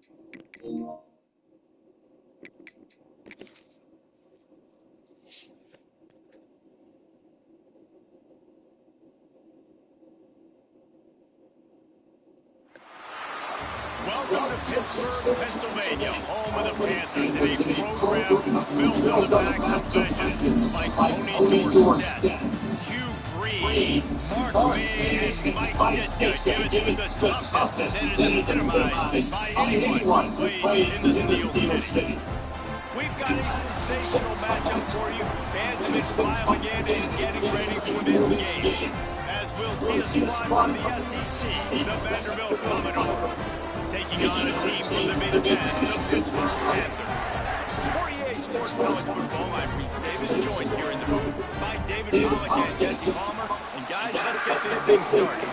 Welcome to Pittsburgh, Pennsylvania, home of the Panthers, and a program built on the backs of legends like Tony Dorsett, Hugh Green, Mark May, and Mike Ditka, giving the toughness that is epitomized by anyone who plays in the Steel City. We've got a sensational matchup for you. Fans have been filing in and getting ready for this game, as we'll see a squad from the SEC, the Vanderbilt Commodores, taking on a team from the Big Ten, the Pittsburgh Panthers. For EA Sports College Football, I'm Reese Davis, joined here in the booth by David Pollack and Jesse Palmer. And guys, let's get this thing started.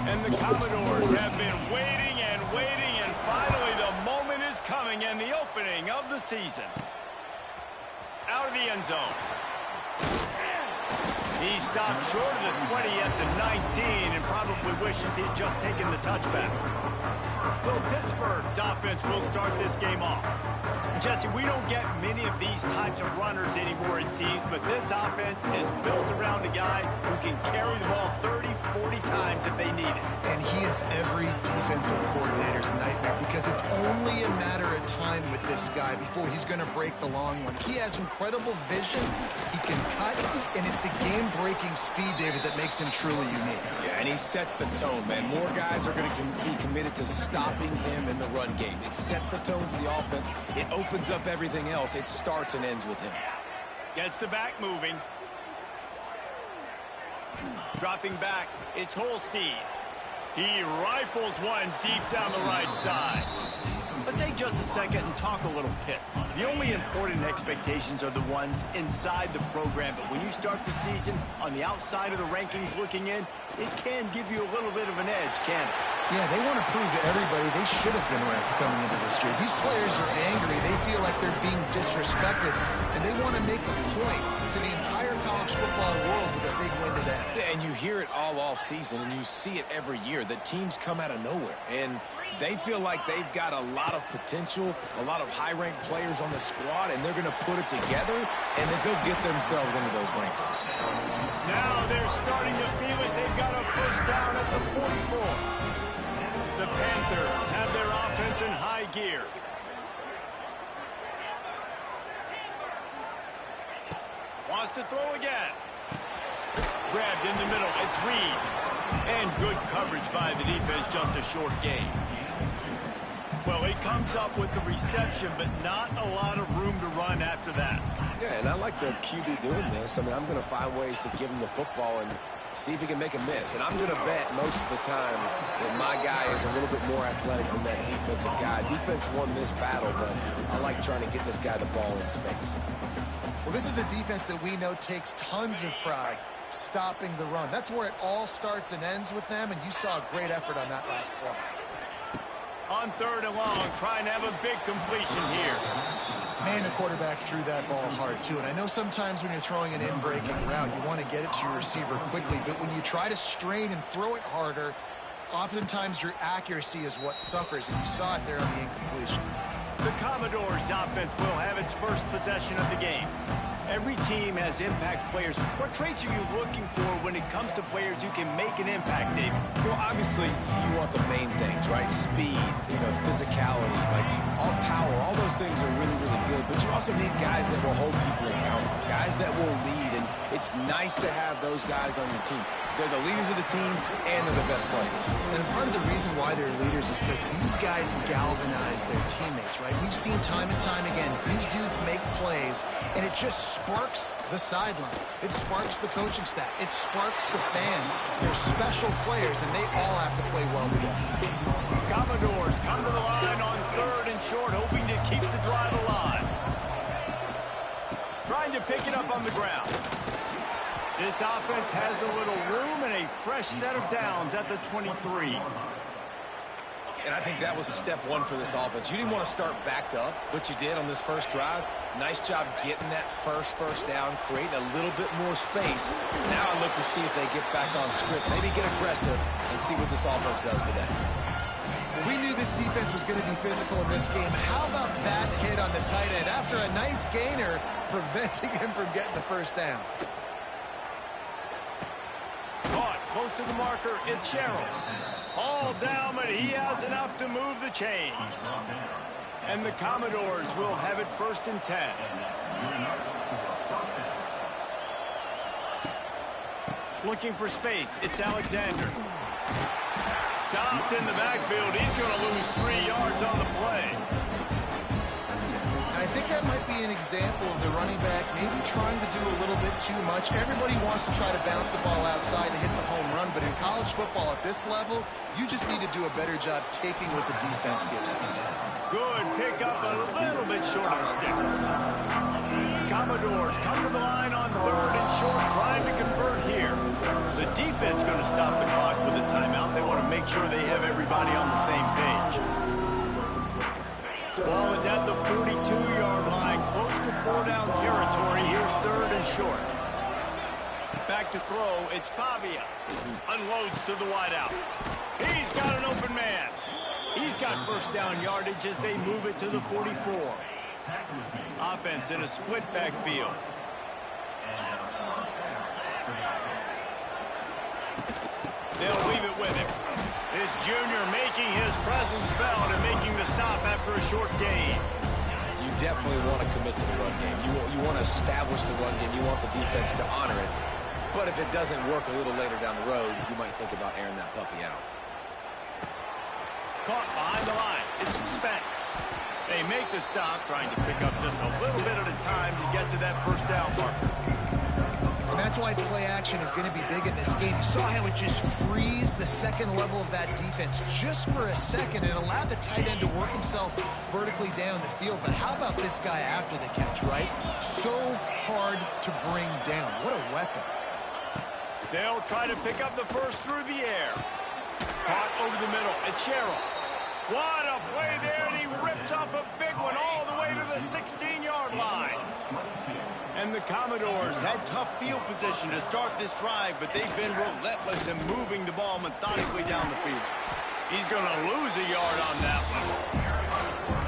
And the Commodores have been waiting, and finally the moment is coming, and the opening of the season. Out of the end zone. He stopped short of the 20 at the 19 and probably wishes he'd just taken the touchback. So Pittsburgh's offense will start this game off. Jesse, we don't get many of these types of runners anymore, it seems, but this offense is built around a guy who can carry the ball 30, 40 times if they need it. And he is every defensive coordinator's nightmare because it's only a matter of time with this guy before he's going to break the long one. He has incredible vision, he can cut, and it's the game-breaking speed, David, that makes him truly unique. Yeah, and he sets the tone, man. More guys are going to be committed to stopping him in the run game. It sets the tone for the offense. It opens up everything else. It starts and ends with him. Gets the back moving. Dropping back, it's Holstein. He rifles one deep down the right side. Let's take just a second and talk a little Pitt. The only important expectations are the ones inside the program, but when you start the season on the outside of the rankings looking in, it can give you a little bit of an edge, can't it? Yeah, they want to prove to everybody they should have been ranked coming into this year. These players are angry. They feel like they're being disrespected, and they want to make a point to the entire college football world with a big win today. Yeah, and you hear it all season, and you see it every year. The teams come out of nowhere, and they feel like they've got a lot of potential, a lot of high-ranked players on the squad, and they're going to put it together, and then they'll get themselves into those rankings. Now they're starting to feel it. They've got a first down at the 44. The Panthers have their offense in high gear. Wants to throw again. Grabbed in the middle. It's Reed. And good coverage by the defense, just a short gain. Well, he comes up with the reception, but not a lot of room to run after that. Yeah, and I like the QB doing this. I mean, I'm going to find ways to give him the football and see if he can make a miss. And I'm going to bet most of the time that my guy is a little bit more athletic than that defensive guy. Defense won this battle, but I like trying to get this guy the ball in space. Well, this is a defense that we know takes tons of pride stopping the run. That's where it all starts and ends with them, and you saw a great effort on that last play. On third and long, trying to have a big completion here. Man, the quarterback threw that ball hard, too. And I know sometimes when you're throwing an in-breaking route, you want to get it to your receiver quickly. But when you try to strain and throw it harder, oftentimes your accuracy is what suffers. And you saw it there on the incompletion. The Commodores' offense will have its first possession of the game. Every team has impact players. What traits are you looking for when it comes to players who can make an impact, David? Well, obviously, you want the main things, right? Speed, physicality, like all power. All those things are really, really good. But you also need guys that will hold people accountable, guys that will lead. And it's nice to have those guys on your team. They're the leaders of the team, and they're the best players. And part of the reason why they're leaders is because these guys galvanize their teammates, right? We've seen time and time again, these dudes make plays, and it just sparks the sideline. It sparks the coaching staff. It sparks the fans. They're special players, and they all have to play well together. Commodores come to the line on third and short, hoping to keep the drive alive. Trying to pick it up on the ground. This offense has a little room and a fresh set of downs at the 23. And I think that was step one for this offense. You didn't want to start backed up, but you did on this first drive. Nice job getting that first down, creating a little bit more space. Now I look to see if they get back on script, maybe get aggressive, and see what this offense does today. We knew this defense was going to be physical in this game. How about that hit on the tight end after a nice gainer preventing him from getting the first down? Caught close to the marker. It's Sherrill. All down, but he has enough to move the chains. And the Commodores will have it 1st and 10. Looking for space. It's Alexander. Stopped in the backfield. He's going to lose 3 yards on the play. I think that might be an example of the running back maybe trying to do a little bit too much. Everybody wants to try to bounce the ball outside to hit the home run, but in college football at this level, you just need to do a better job taking what the defense gives you. Good pick up, a little bit short of the sticks. Commodores come to the line on 3rd and short, trying to convert here. The defense going to stop the clock with a timeout. They want to make sure they have everybody on the same page. Ball is at the 42-yard line, close to 4-down territory. Here's 3rd and short. Back to throw, it's Pavia. Unloads to the wideout. He's got an open man. He's got 1st down yardage as they move it to the 44. Offense in a split backfield. They'll leave it with him. This junior making his presence felt and making the stop after a short gain. You definitely want to commit to the run game. You want to establish the run game. You want the defense to honor it. But if it doesn't work a little later down the road, you might think about airing that puppy out. Caught behind the line. It's Spence. They make the stop, trying to pick up just a little bit at a time to get to that 1st down marker. And that's why play action is going to be big in this game. You saw how it just frees the second level of that defense just for a second and allowed the tight end to work himself vertically down the field. But how about this guy after the catch, right? So hard to bring down. What a weapon. They'll try to pick up the first through the air. Caught over the middle. It's Sherrill. What a play there, and he rips off a big one all the way to the 16-yard line. And the Commodores had tough field position to start this drive, but they've been relentless in moving the ball methodically down the field. He's going to lose a yard on that one.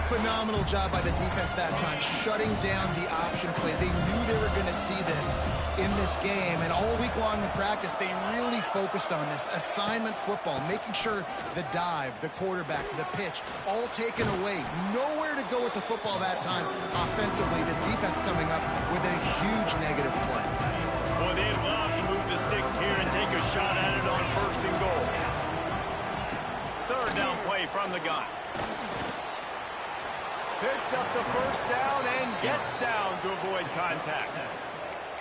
Phenomenal job by the defense that time, shutting down the option play. They knew they were going to see this in this game, and all week long in practice, they really focused on this assignment football, making sure the dive, the quarterback, the pitch, all taken away. Nowhere to go with the football that time offensively. The defense coming up with a huge negative play. Boy, they'd love to move the sticks here and take a shot at it on 1st and goal. 3rd down play from the gun. Picks up the 1st down and gets down to avoid contact.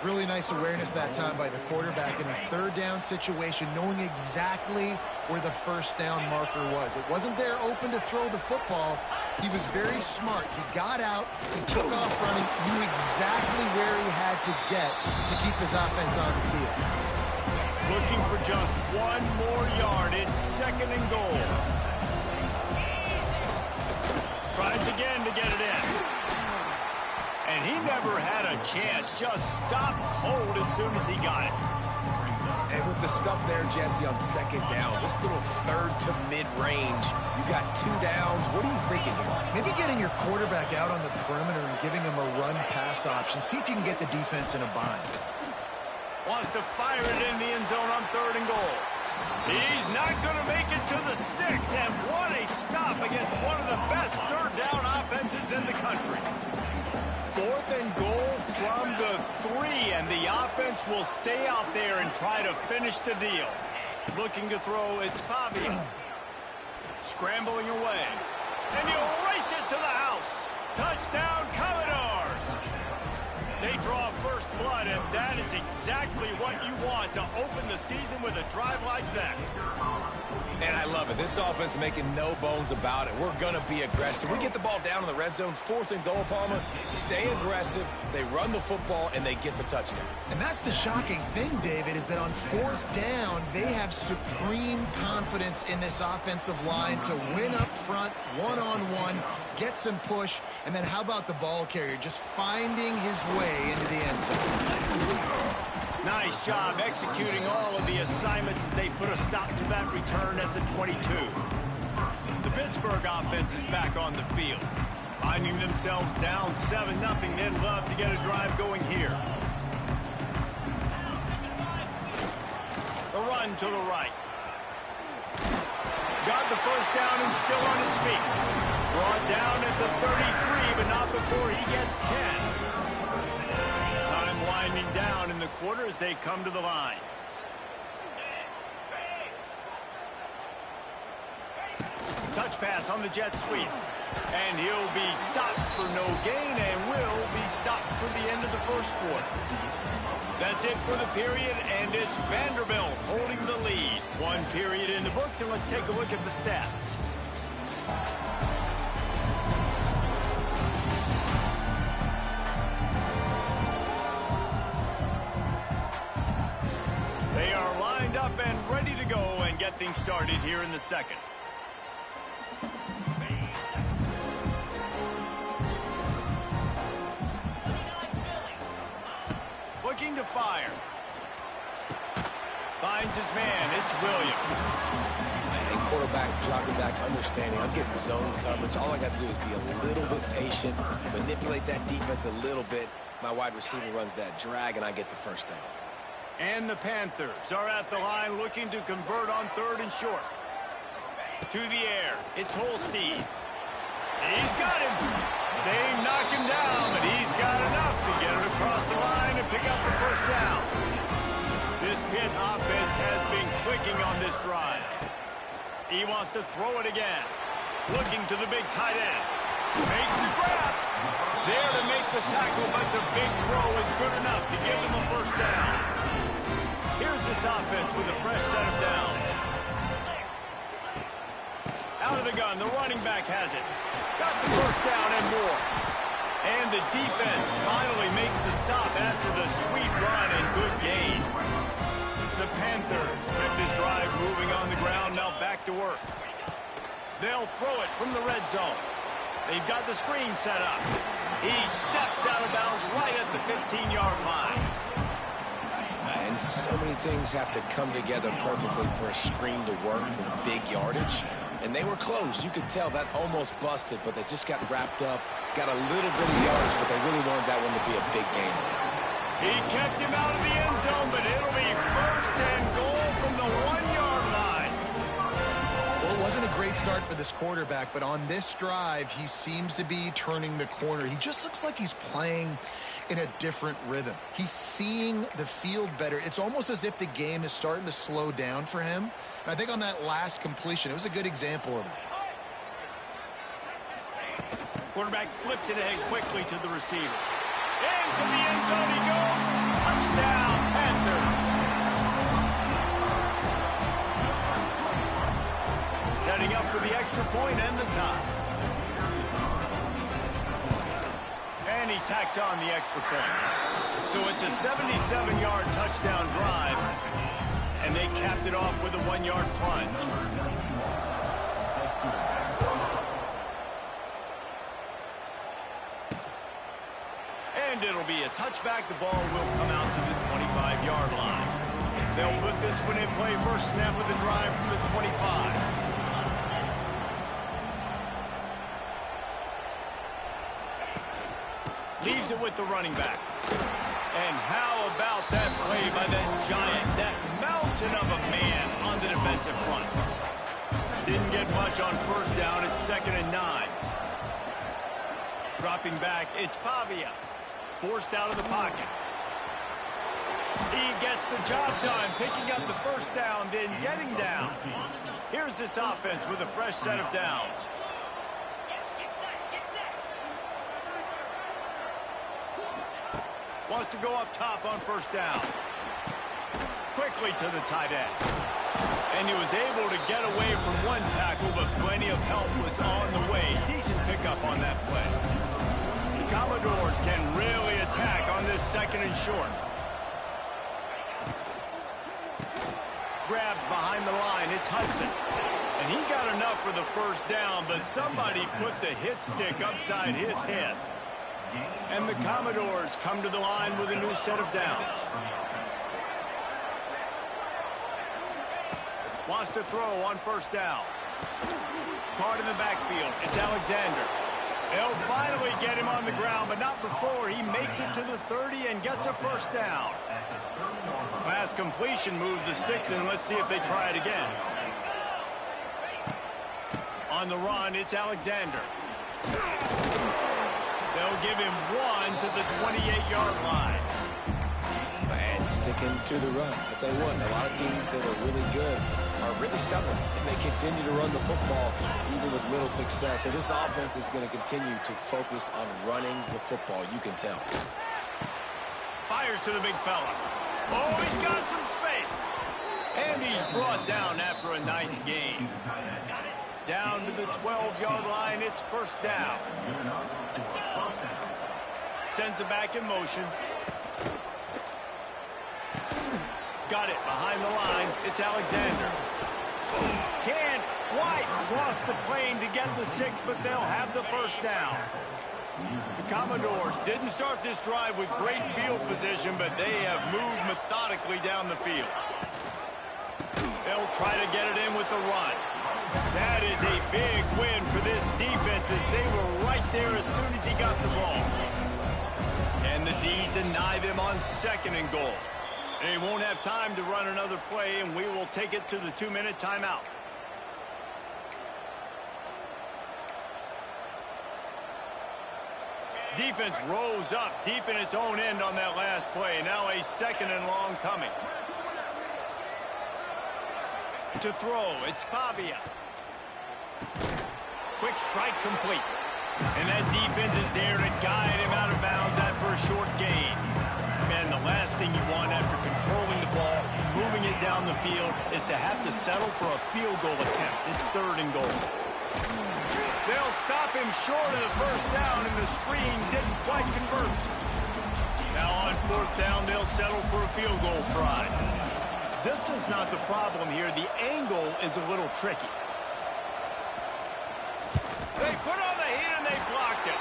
Really nice awareness that time by the quarterback in a 3rd down situation, knowing exactly where the 1st down marker was. It wasn't there open to throw the football. He was very smart. He got out, he took off running, knew exactly where he had to get to keep his offense on the field. Looking for just 1 more yard. It's 2nd and goal. Tries again to get it in. And he never had a chance. Just stopped cold as soon as he got it. And with the stuff there, Jesse, on 2nd down, this little 3rd to mid-range, you got 2 downs. What are you thinking here? Maybe getting your quarterback out on the perimeter and giving him a run-pass option. See if you can get the defense in a bind. Wants to fire it in the end zone on 3rd and goal. He's not going to make it to the sticks, and what a stop against one of the best 3rd down offenses in the country. 4th and goal from the 3, and the offense will stay out there and try to finish the deal. Looking to throw, it's Pavia. Scrambling away, and he'll race it to the house. Touchdown, Commodores! They draw first blood, and that is exactly what you want to open the season with a drive like that. And I love it. This offense making no bones about it. We're going to be aggressive. We get the ball down in the red zone, 4th and goal, Palmer. Stay aggressive. They run the football, and they get the touchdown. And that's the shocking thing, David, is that on 4th down, they have supreme confidence in this offensive line to win up front, one-on-one, get some push, and then how about the ball carrier just finding his way into the end zone? Nice job executing all of the assignments as they put a stop to that return at the 22. The pitch Pittsburgh offense is back on the field. Finding themselves down 7-0, they'd love to get a drive going here. The run to the right. Got the first down and still on his feet. Brought down at the 33, but not before he gets 10. Time winding down in the quarter as they come to the line. Touch pass on the jet sweep. And he'll be stopped for no gain and will be stopped for the end of the first quarter. That's it for the period, and it's Vanderbilt holding the lead. One period in the books, and let's take a look at the stats. They are lined up and ready to go and get things started here in the second. Looking to fire. Finds his man. It's Williams. And quarterback dropping back, understanding. I'm getting zone coverage. All I got to do is be a little bit patient, manipulate that defense a little bit. My wide receiver runs that drag, and I get the first down. And the Panthers are at the line looking to convert on 3rd and short. To the air. It's Holstein. He's got him. They knock him down, but he's got enough to get it across the line and pick up the first down. This Pitt offense has been clicking on this drive. He wants to throw it again. Looking to the big tight end. Makes the grab. There to make the tackle, but the big throw is good enough to give them a first down. Here's this offense with a fresh set of downs. Out of the gun, the running back has it. Got the first down and more. And the defense finally makes the stop after the sweet run and good gain. The Panthers kept this drive moving on the ground, now back to work. They'll throw it from the red zone. They've got the screen set up. He steps out of bounds right at the 15-yard line. And so many things have to come together perfectly for a screen to work for big yardage. And they were close. You could tell that almost busted, but they just got wrapped up, got a little bit of yards, but they really wanted that one to be a big game. He kept him out of the end zone, but it'll be 1st and goal from the 1-yard line. Well, it wasn't a great start for this quarterback, but on this drive, he seems to be turning the corner. He just looks like he's playing in a different rhythm. He's seeing the field better. It's almost as if the game is starting to slow down for him. And I think on that last completion, it was a good example of that. Quarterback flips it ahead quickly to the receiver. Into the end zone he goes. Touchdown, Panthers. Setting up for the extra point and the tie. And he tacks on the extra point. So it's a 77-yard touchdown drive. And they capped it off with a 1-yard plunge. And it'll be a touchback. The ball will come out to the 25-yard line. They'll put this one in play. First snap of the drive from the 25. Leaves it with the running back. And how about that play by that giant, that mountain of a man on the defensive front? Didn't get much on first down. It's 2nd and 9. Dropping back, it's Pavia. Forced out of the pocket. He gets the job done, picking up the first down, then getting down. Here's this offense with a fresh set of downs. Wants to go up top on first down. Quickly to the tight end. And he was able to get away from one tackle, but plenty of help was on the way. Decent pickup on that play. The Commodores can really attack on this 2nd and short. Grabbed behind the line, it's Hudson. And he got enough for the first down, but somebody put the hit stick upside his head. And the Commodores come to the line with a new set of downs. Wants to throw on first down. caught in the backfield. It's Alexander. They'll finally get him on the ground, but not before he makes it to the 30 and gets a first down. Pass completion moves the sticks in. Let's see if they try it again. On the run, it's Alexander. They'll give him one to the 28-yard line. And sticking to the run. I'll tell you what, a lot of teams that are really good are really stubborn, and they continue to run the football even with little success. So this offense is going to continue to focus on running the football. You can tell. Fires to the big fella. Oh, he's got some space. And he's brought down after a nice gain. Down to the 12-yard line, it's first down. Sends it back in motion. Got it behind the line. It's Alexander. Can't quite cross the plane to get the 6, but they'll have the first down. The Commodores didn't start this drive with great field position, but they have moved methodically down the field. They'll try to get it in with the run. That is a big win for this defense as they were right there as soon as he got the ball. And the D deny them on 2nd and goal. They won't have time to run another play, and we will take it to the 2-minute timeout. Defense rose up deep in its own end on that last play. Now a 2nd and long coming. To throw, it's Pavia. Quick strike complete. And that defense is there to guide him out of bounds after a short gain. Man, the last thing you want after controlling the ball, moving it down the field, is to have to settle for a field goal attempt. It's 3rd and goal. They'll stop him short of the first down, and the screen didn't quite convert. Now on 4th down, they'll settle for a field goal try. Distance not the problem here. The angle is a little tricky. They put on the heat and they blocked it.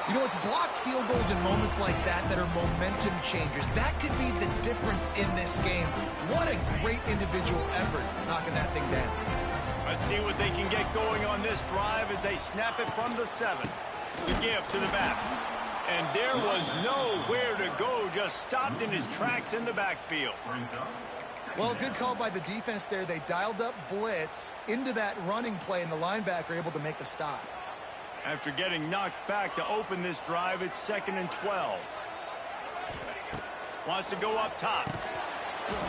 You know, it's blocked field goals in moments like that that are momentum changers. That could be the difference in this game. What a great individual effort knocking that thing down. Let's see what they can get going on this drive as they snap it from the 7. The give to the back. And there was nowhere to go, just stopped in his tracks in the backfield. Well, good call by the defense there. They dialed up blitz into that running play, and the linebacker able to make the stop. After getting knocked back to open this drive, it's 2nd and 12. Wants to go up top.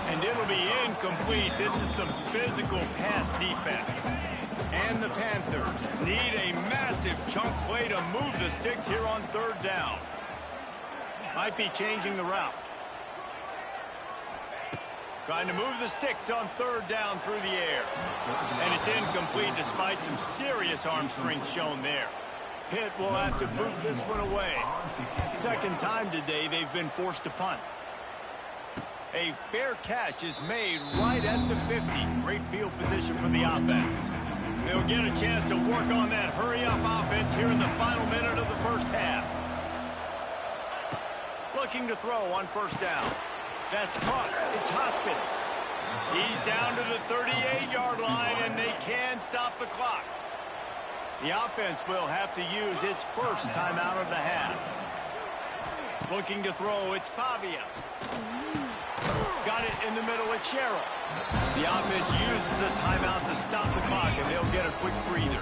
And it'll be incomplete. This is some physical pass defense. And the Panthers need a massive chunk play to move the sticks here on 3rd down. Might be changing the route. Trying to move the sticks on 3rd down through the air. And it's incomplete despite some serious arm strength shown there. Pitt will have to boot this one away. 2nd time today they've been forced to punt. A fair catch is made right at the 50. Great field position for the offense. They'll get a chance to work on that hurry-up offense here in the final minute of the first half. Looking to throw on 1st down. That's caught. It's Hoskins. He's down to the 38-yard line, and they can stop the clock. The offense will have to use its first timeout of the half. Looking to throw, it's Pavia. Got it in the middle with Sherrill. The offense uses a timeout to stop the clock, and they'll get a quick breather.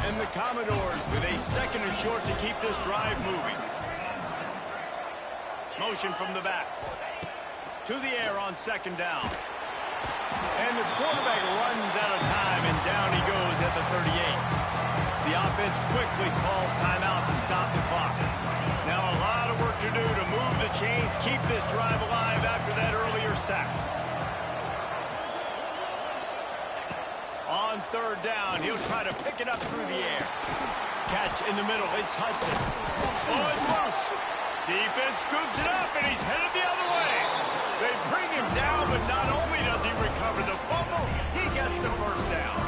And the Commodores with a 2nd and short to keep this drive moving. Motion from the back. To the air on 2nd down. And the quarterback runs out of time, and down he goes at the 38. The offense quickly calls timeout to stop the clock. Now a lot of work to do to move the chains, keep this drive alive after that earlier sack. On 3rd down, he'll try to pick it up through the air. Catch in the middle, it's Hudson. Oh, it's loose. Defense scoops it up, and he's headed the other way. They bring him down, but not only does he recover the fumble, he gets the first down.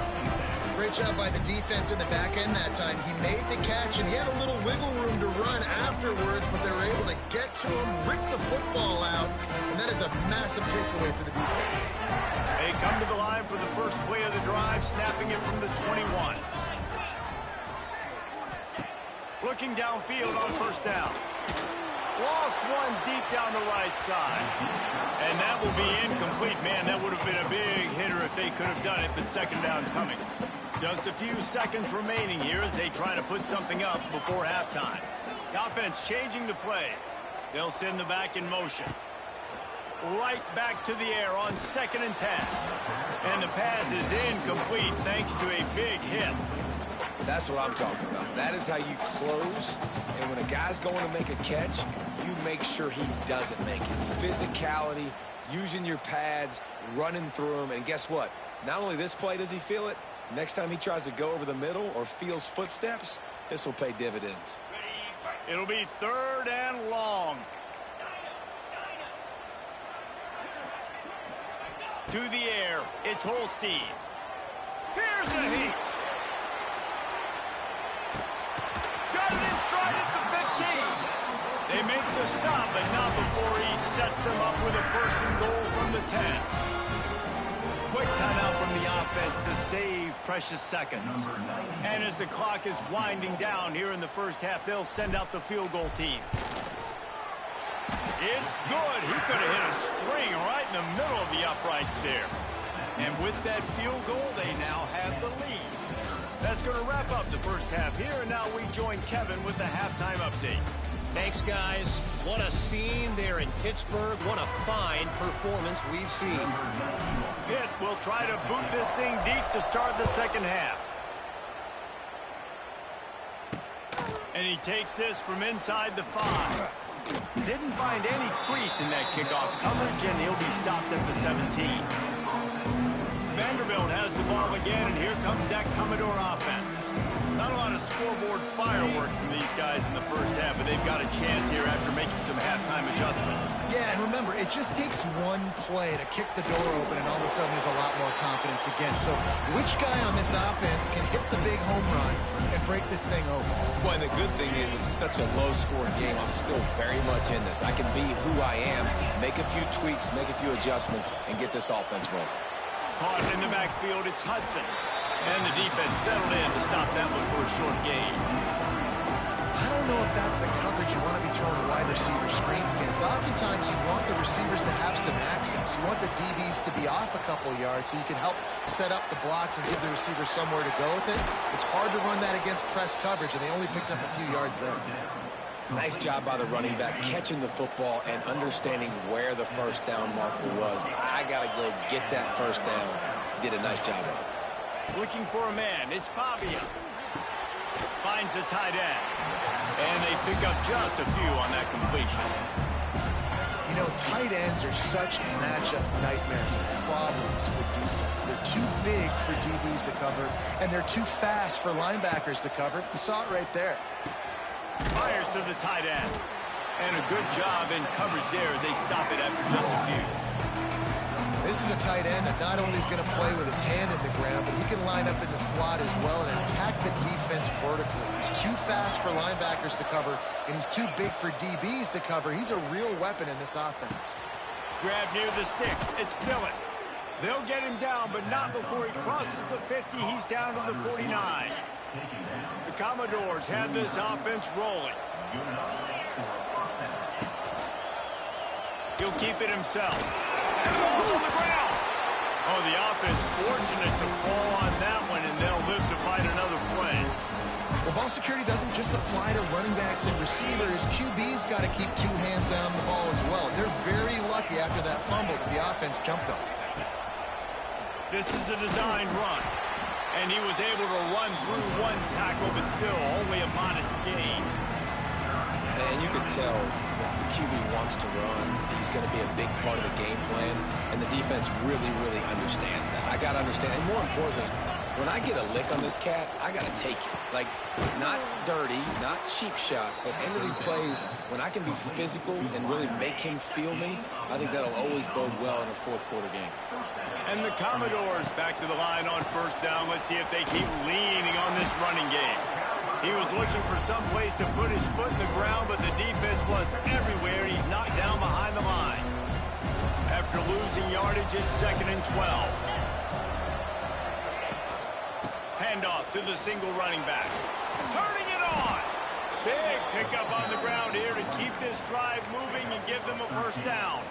Great job by the defense in the back end that time. He made the catch, and he had a little wiggle room to run afterwards, but they were able to get to him, rip the football out, and that is a massive takeaway for the defense. They come to the line for the first play of the drive, snapping it from the 21. Looking downfield on first down. Lost one deep down the right side. And that will be incomplete. Man, that would have been a big hitter if they could have done it, but second down coming. Just a few seconds remaining here as they try to put something up before halftime. The offense changing the play. They'll send the back in motion. Right back to the air on 2nd and 10. And the pass is incomplete thanks to a big hit. That's what I'm talking about. That is how you close. And when a guy's going to make a catch, you make sure he doesn't make it. Physicality, using your pads, running through them. And guess what? Not only this play does he feel it, next time he tries to go over the middle or feels footsteps, this will pay dividends. It'll be 3rd and long. To the air, it's Holstein. Here's a heat. Got it in stride at the 15. They make the stop, but not before he sets them up with a 1st and goal from the 10. Quick timeout from the offense to save precious seconds. And as the clock is winding down here in the first half, they'll send out the field goal team. It's good. He could have hit a string right in the middle of the uprights there. And with that field goal, they now have the lead. That's going to wrap up the first half here, and now we join Kevin with the halftime update. Thanks, guys. What a scene there in Pittsburgh. What a fine performance we've seen. Pitt will try to boot this thing deep to start the second half. And he takes this from inside the 5. Didn't find any crease in that kickoff coverage, and he'll be stopped at the 17. Vanderbilt has the ball again, and here comes that Commodore offense. Not a lot of scoreboard fireworks from these guys in the first half, but they've got a chance here after making some halftime adjustments. Yeah, and remember, it just takes one play to kick the door open, and all of a sudden there's a lot more confidence again. So which guy on this offense can hit the big home run and break this thing open? Well, and the good thing is it's such a low-scoring game. I'm still very much in this. I can be who I am, make a few tweaks, make a few adjustments, and get this offense rolling. Caught in the backfield, it's Hudson. And the defense settled in to stop that one for a short gain. I don't know if that's the coverage you want to be throwing wide receiver screens against. Oftentimes you want the receivers to have some access. You want the DBs to be off a couple yards so you can help set up the blocks and give the receiver somewhere to go with it. It's hard to run that against press coverage, and they only picked up a few yards there. Nice job by the running back, catching the football and understanding where the first down marker was. I got to go get that first down. Did a nice job of it. Looking for a man, it's Pavia. Finds a tight end. And they pick up just a few on that completion. You know, tight ends are such matchup nightmares and problems for defense. They're too big for DBs to cover, and they're too fast for linebackers to cover. You saw it right there. Fires to the tight end. And a good job in coverage there as they stop it after just a few. This is a tight end that not only is going to play with his hand in the ground, but he can line up in the slot as well and attack the defense vertically. He's too fast for linebackers to cover, and he's too big for DBs to cover. He's a real weapon in this offense. Grab near the sticks. It's Dillon. They'll get him down, but not before he crosses the 50. He's down to the 49. The Commodores have this offense rolling. He'll keep it himself. And the ball's on the ground. Oh, the offense fortunate to fall on that one, and they'll live to fight another play. Well, ball security doesn't just apply to running backs and receivers. QB's got to keep 2 hands on the ball as well. They're very lucky after that fumble that the offense jumped on. This is a designed run. And he was able to run through 1 tackle, but still only a modest gain. And you can tell if the QB wants to run, he's going to be a big part of the game plan, and the defense really, really understands that. I got to understand, and more importantly, when I get a lick on this cat, I got to take it. Like, not dirty, not cheap shots, but end of the plays, when I can be physical and really make him feel me, I think that'll always bode well in a fourth-quarter game. And the Commodores back to the line on first down. Let's see if they keep leaning on this running game. He was looking for some place to put his foot in the ground, but the defense was everywhere, and he's knocked down behind the line. After losing yardage, it's 2nd and 12. Handoff to the single running back. Turning it on. Big pickup on the ground here to keep this drive moving and give them a first down.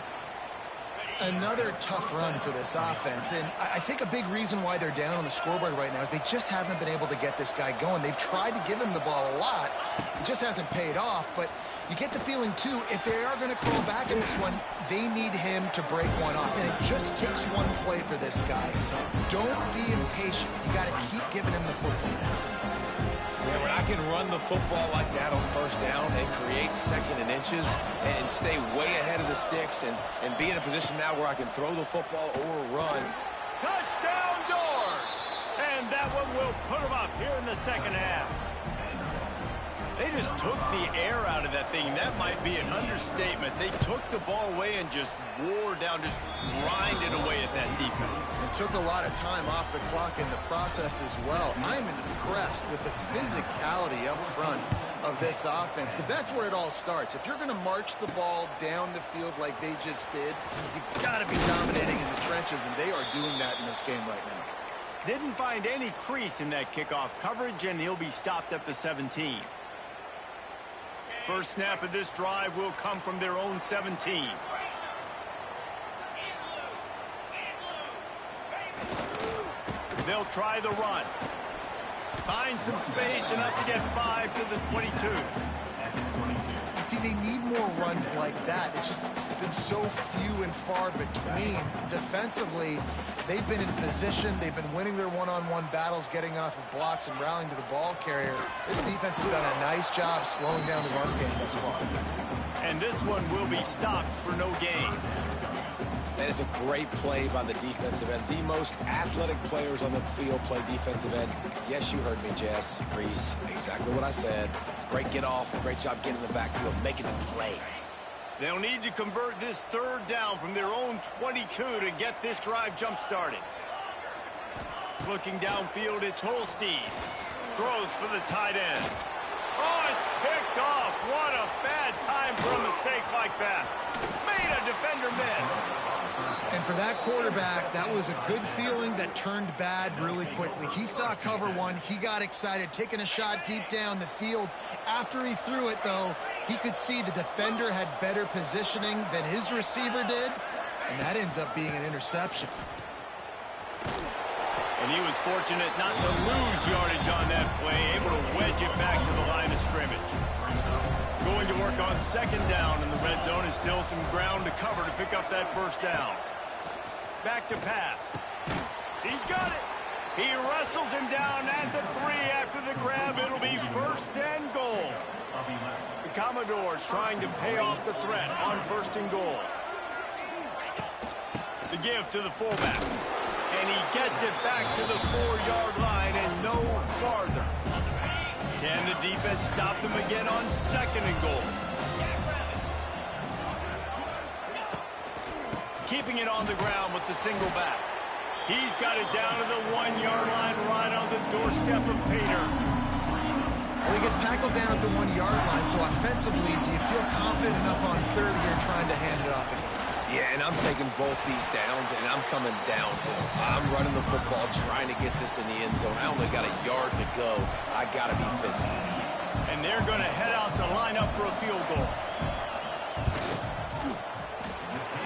Another tough run for this offense, and I think a big reason why they're down on the scoreboard right now is they just haven't been able to get this guy going. They've tried to give him the ball a lot. It just hasn't paid off, but you get the feeling, too, if they are going to crawl back in this one, they need him to break one off, and it just takes one play for this guy. Don't be impatient. You got to keep giving him the football. Yeah, when I can run the football like that on first down and create second and inches and stay way ahead of the sticks and be in a position now where I can throw the football or run. Touchdown Doors! And that one will put them up here in the second half. They just took the air out of that thing. That might be an understatement. They took the ball away and just wore down, just grinded away at that defense. It took a lot of time off the clock in the process as well. I'm impressed with the physicality up front of this offense, because that's where it all starts. If you're going to march the ball down the field like they just did, you've got to be dominating in the trenches, and they are doing that in this game right now. Didn't find any crease in that kickoff coverage, and he'll be stopped at the 17. First snap of this drive will come from their own 17. They'll try the run. Find some space, enough to get 5 to the 22. See, they need more runs like that. It's been so few and far between. Defensively, they've been in position. They've been winning their one-on-one battles, getting off of blocks and rallying to the ball carrier. This defense has done a nice job slowing down the run game thus far. And this one will be stopped for no gain. That is a great play by the defensive end. The most athletic players on the field play defensive end. Yes, you heard me, Jess, Reese. Exactly what I said. Great get off. Great job getting in the backfield, making the play. They'll need to convert this third down from their own 22 to get this drive jump-started. Looking downfield, it's Holstein. Throws for the tight end. Oh, it's picked off. What a bad time for a mistake like that. Made a defender miss. And for that quarterback, that was a good feeling that turned bad really quickly. He saw cover one. He got excited, taking a shot deep down the field. After he threw it, though, he could see the defender had better positioning than his receiver did, and that ends up being an interception. And he was fortunate not to lose yardage on that play, able to wedge it back to the line of scrimmage. Going to work on second down in the red zone, and still some ground to cover to pick up that first down. Back to pass. He's got it. He wrestles him down at the 3 after the grab. It'll be first and goal. The Commodores trying to pay off the threat on first and goal. The give to the fullback. And he gets it back to the 4-yard line and no farther. Can the defense stop them again on second and goal? Keeping it on the ground with the single back. He's got it down to the 1-yard line, right on the doorstep of Pater. Well, he gets tackled down at the 1-yard line, so offensively, do you feel confident enough on third here trying to hand it off again? Yeah, and I'm taking both these downs, and I'm coming downhill. I'm running the football, trying to get this in the end zone. I only got a yard to go. I got to be physical. And they're going to head out to line up for a field goal.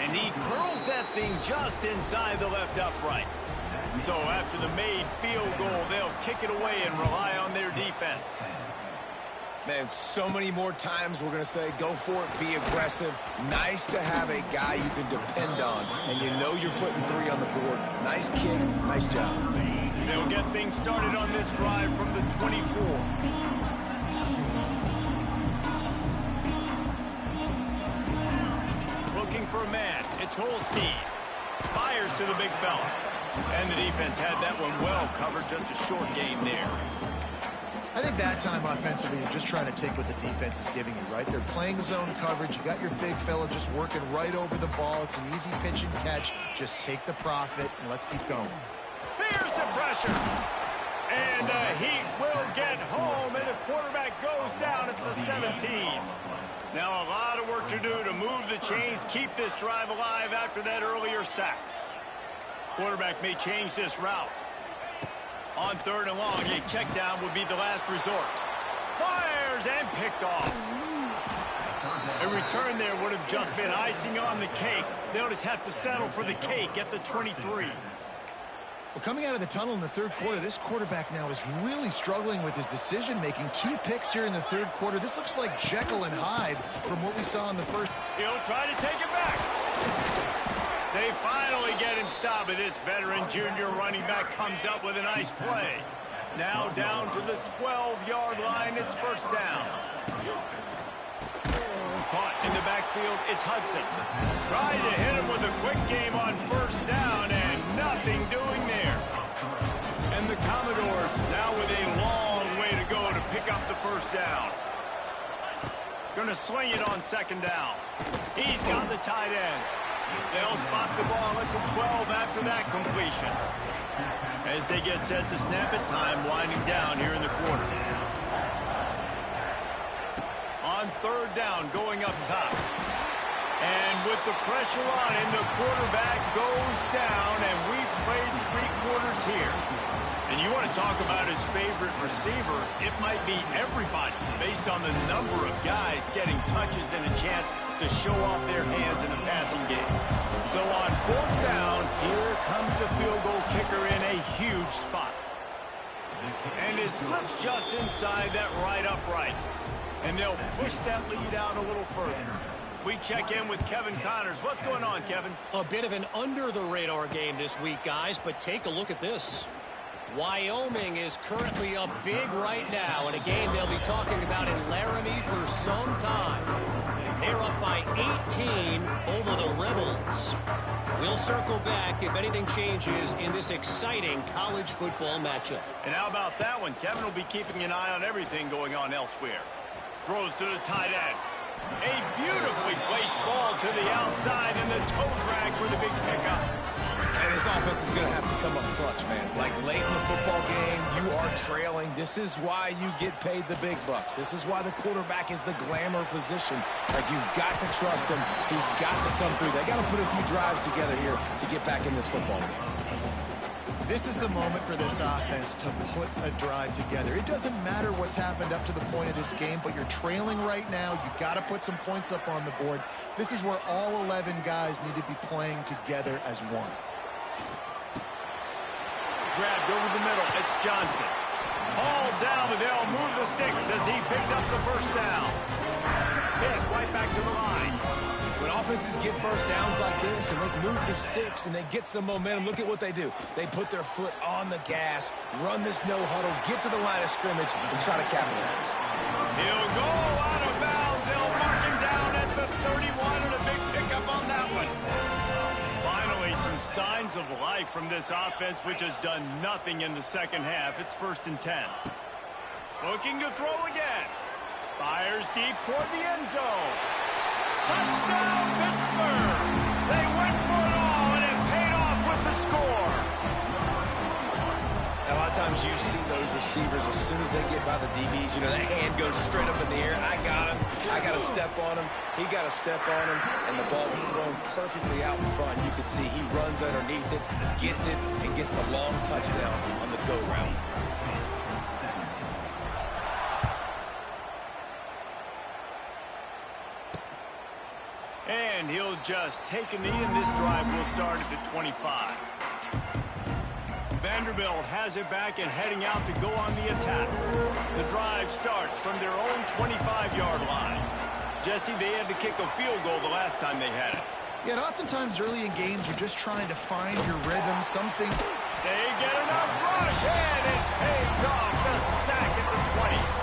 And he curls that thing just inside the left upright. So after the made field goal, they'll kick it away and rely on their defense. Man, so many more times we're going to say, go for it, be aggressive. Nice to have a guy you can depend on, and you know you're putting 3 on the board. Nice kick, nice job. They'll get things started on this drive from the 24. Looking for a man. It's Holstein. Fires to the big fella. And the defense had that one well covered. Just a short game there. I think that time offensively, you're just trying to take what the defense is giving you, right? They're playing zone coverage. You got your big fella just working right over the ball. It's an easy pitch and catch. Just take the profit, and let's keep going. Here's the pressure. And the Heat will get home, and the quarterback goes down at the 17. Now a lot of work to do to move the chains, keep this drive alive after that earlier sack. Quarterback may change this route. On third and long, a check down would be the last resort. Fires fires and picked off. A return there would have just been icing on the cake. They'll just have to settle for the cake at the 23. Well, coming out of the tunnel in the third quarter, this quarterback now is really struggling with his decision-making. 2 picks here in the third quarter. This looks like Jekyll and Hyde from what we saw in the first. He'll try to take it back. They finally get him stopped, but this veteran junior running back comes up with a nice play. Now down to the 12-yard line. It's first down. Caught in the backfield, it's Hudson. Trying to hit him with a quick game on first down, and nothing doing there. And the Commodores now with a long way to go to pick up the first down. Going to swing it on second down. He's got the tight end. They'll spot the ball at the 12 after that completion. As they get set to snap it, time winding down here in the quarter. On third down, going up top. And with the pressure on him, the quarterback goes down, and we've played 3 quarters here. And you want to talk about his favorite receiver, it might be everybody, based on the number of guys getting touches and a chance to show off their hands in a passing game. So on fourth down, here comes the field goal kicker in a huge spot. And it slips just inside that right upright. And they'll push that lead out a little further. We check in with Kevin Connors. What's going on, Kevin? A bit of an under-the-radar game this week, guys, but take a look at this. Wyoming is currently up big right now in a game they'll be talking about in Laramie for some time. They're up by 18 over the Rebels. We'll circle back if anything changes in this exciting college football matchup. And how about that one? Kevin will be keeping an eye on everything going on elsewhere. Throws to the tight end. A beautifully placed ball to the outside, and the toe drag for the big pickup. And his offense is going to have to come up clutch, man. Like late in the football game, you are trailing. This is why you get paid the big bucks. This is why the quarterback is the glamour position. Like, you've got to trust him. He's got to come through. They got to put a few drives together here to get back in this football game. This is the moment for this offense to put a drive together. It doesn't matter what's happened up to the point of this game, but you're trailing right now. You've got to put some points up on the board. This is where all 11 guys need to be playing together as one. Grabbed over the middle. It's Johnson. All down, but they'll move the sticks as he picks up the first down. Hit right back to the line. When offenses get first downs like this and they move the sticks and they get some momentum, look at what they do. They put their foot on the gas, run this no huddle, get to the line of scrimmage, and try to capitalize. He'll go out of bounds. They'll mark him down at the 31, and a big pickup on that one. Finally, some signs of life from this offense, which has done nothing in the second half. It's 1st and 10. Looking to throw again. Fires deep toward the end zone. Touchdown, Pittsburgh! They went for it all, and it paid off with the score. A lot of times you see those receivers, as soon as they get by the DBs, you know, that hand goes straight up in the air. I got him. I got to step on him. He got to step on him, and the ball was thrown perfectly out in front. You could see he runs underneath it, gets it, and gets the long touchdown on the go route. And he'll just take a knee, and this drive will start at the 25. Vanderbilt has it back and heading out to go on the attack. The drive starts from their own 25-yard line. Jesse, they had to kick a field goal the last time they had it. Yeah, and oftentimes early in games, you're just trying to find your rhythm, something. They get enough rush, and it pays off. The sack at the 20.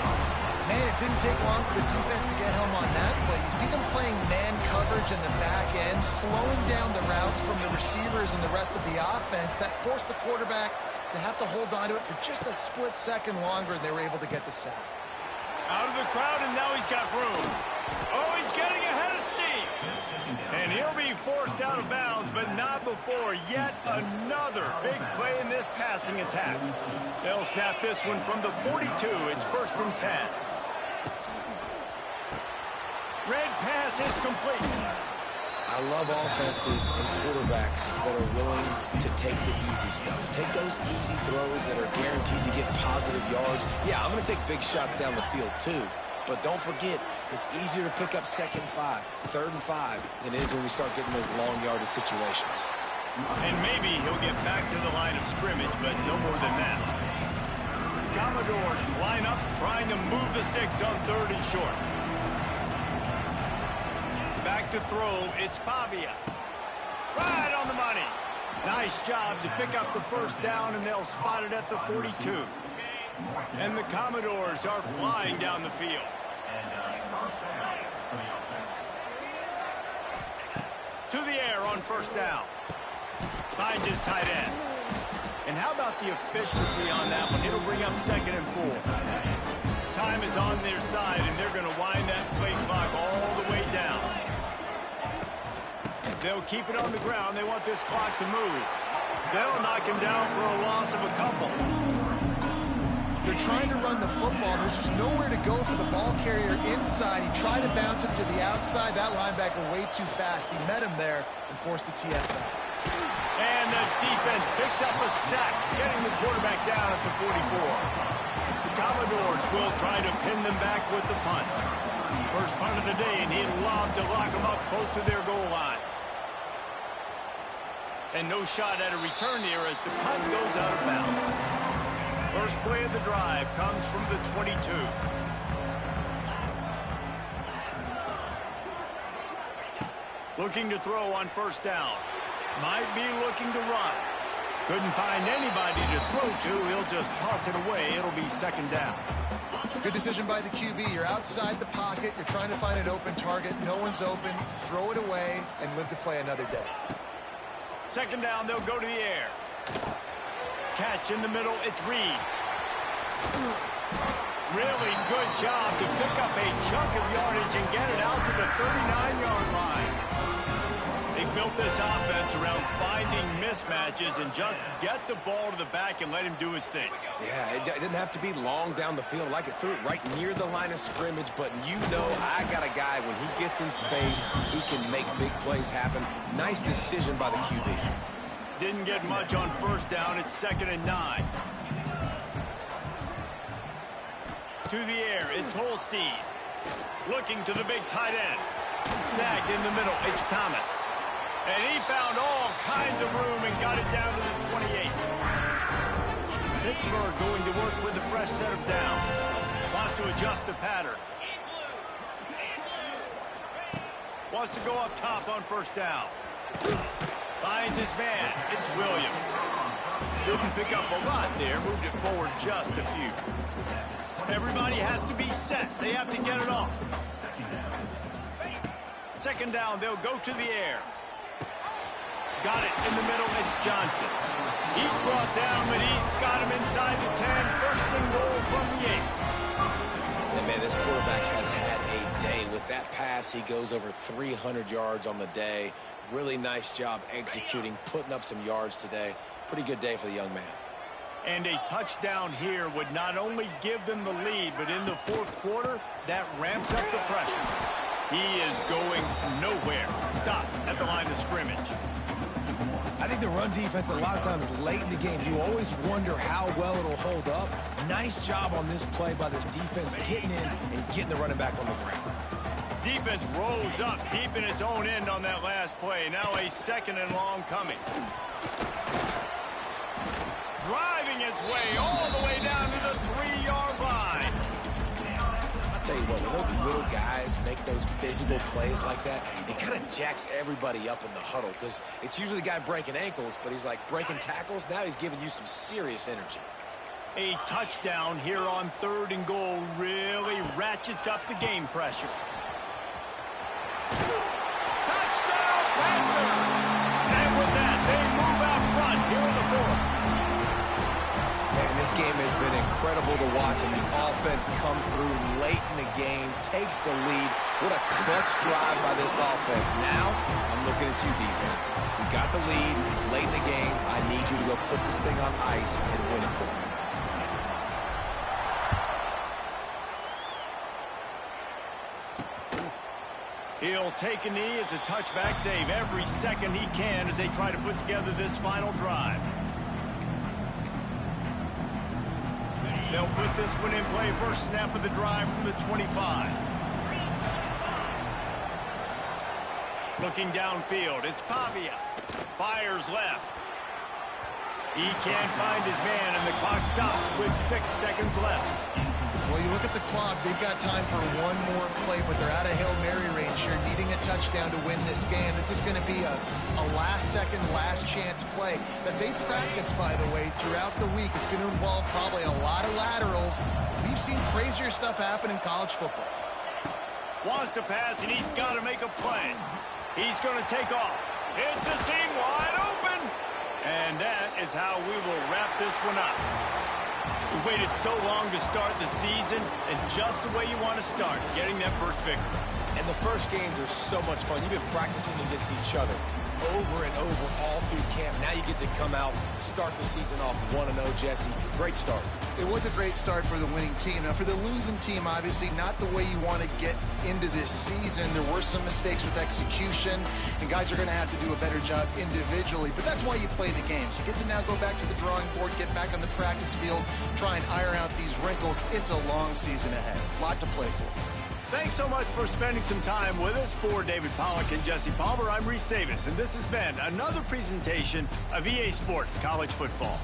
Man, it didn't take long for the defense to get home on that play. You see them playing man coverage in the back end, slowing down the routes from the receivers and the rest of the offense. That forced the quarterback to have to hold on to it for just a split second longer, and they were able to get the sack. Out of the crowd, and now he's got room. Oh, he's getting ahead of steam. And he'll be forced out of bounds, but not before yet another big play in this passing attack. They'll snap this one from the 42. It's 1st and 10. Red pass, it's complete. I love offenses and quarterbacks that are willing to take the easy stuff. Take those easy throws that are guaranteed to get positive yards. Yeah, I'm going to take big shots down the field too, But don't forget, it's easier to pick up 2nd and 5, 3rd and 5 than it is when we start getting those long yardage situations. And maybe he'll get back to the line of scrimmage, but no more than that. The Commodores line up, trying to move the sticks on 3rd and short. Back to throw, it's Pavia. Right on the money. Nice job to pick up the 1st down, and they'll spot it at the 42. And the Commodores are flying down the field. To the air on 1st down. Finds his tight end. And how about the efficiency on that one? It'll bring up 2nd and 4. Time is on their side, and they're going to wind that play clock all the way down. They'll keep it on the ground. They want this clock to move. They'll knock him down for a loss of a couple. They're trying to run the football. There's just nowhere to go for the ball carrier inside. He tried to bounce it to the outside. That linebacker way too fast. He met him there and forced the TFL. And the defense picks up a sack, getting the quarterback down at the 44. The Commodores will try to pin them back with the punt. First punt of the day, and he'd love to lock them up close to their goal line. And no shot at a return here as the punt goes out of bounds. First play of the drive comes from the 22. Looking to throw on 1st down. Might be looking to run. Couldn't find anybody to throw to. He'll just toss it away. It'll be 2nd down. Good decision by the QB. You're outside the pocket. You're trying to find an open target. No one's open. Throw it away and live to play another day. 2nd down, they'll go to the air. Catch in the middle, it's Reed. Really good job to pick up a chunk of yardage and get it out to the 39-yard line. They built this offense around finding mismatches and just get the ball to the back and let him do his thing. Yeah, it didn't have to be long down the field. Like it threw it right near the line of scrimmage, but you know I got a guy, when he gets in space, he can make big plays happen. Nice decision by the QB. Didn't get much on 1st down. It's 2nd and 9. To the air, it's Holstein. Looking to the big tight end. Snagged in the middle, it's Thomas. And he found all kinds of room and got it down to the 28. Pittsburgh going to work with a fresh set of downs. Wants to adjust the pattern. Wants to go up top on 1st down. Finds his man. It's Williams. Didn't pick up a lot there. Moved it forward just a few. Everybody has to be set. They have to get it off. 2nd down, they'll go to the air. Got it in the middle, it's Johnson. He's brought down, but he's got him inside the 10. 1st and goal from the 8. And man, this quarterback has had a day. With that pass, he goes over 300 yards on the day. Really nice job executing, putting up some yards today. Pretty good day for the young man. And a touchdown here would not only give them the lead, but in the 4th quarter, that ramps up the pressure. He is going nowhere. Stop at the line of scrimmage. I think the run defense, a lot of times late in the game, you always wonder how well it'll hold up. Nice job on this play by this defense, getting in and getting the running back on the ground. Defense rose up deep in its own end on that last play. Now a 2nd and long coming. Driving its way all the way down to the 3-yard line. I'll tell you what, when those little guys make those physical plays like that, it kind of jacks everybody up in the huddle, because it's usually the guy breaking ankles, but he's like breaking tackles. Now he's giving you some serious energy. A touchdown here on 3rd and goal really ratchets up the game pressure. Touchdown, Panthers! And with that, they move out front here in the 4th. Man, this game has been incredible to watch, and the offense comes through late in the game, takes the lead. What a clutch drive by this offense. Now, I'm looking at you, defense. We got the lead late in the game. I need you to go put this thing on ice and win it for me. He'll take a knee. It's a touchback save every second he can as they try to put together this final drive. They'll put this one in play. First snap of the drive from the 25. Looking downfield, it's Pavia. Fires left. He can't find his man, and the clock stops with 6 seconds left. Well, you look at the clock, they've got time for one more play, but they're out of Hail Mary range here, needing a touchdown to win this game. This is going to be a last-second, last-chance play that they practice, by the way, throughout the week. It's going to involve probably a lot of laterals. We've seen crazier stuff happen in college football. Wants to pass, and he's got to make a play. He's going to take off. It's a seam wide open. And that is how we will wrap this one up. We've waited so long to start the season, and just the way you want to start, getting that first victory. And the first games are so much fun. You've been practicing against each other over and over all through camp. Now you get to come out, start the season off 1-0, Jesse. Great start. It was a great start for the winning team. Now, for the losing team, obviously not the way you want to get into this season. There were some mistakes with execution, and guys are going to have to do a better job individually. But that's why you play the games. You get to now go back to the drawing board, get back on the practice field, try and iron out these wrinkles. It's a long season ahead. A lot to play for. Thanks so much for spending some time with us. For David Pollack and Jesse Palmer, I'm Reese Davis, and this has been another presentation of EA Sports College Football.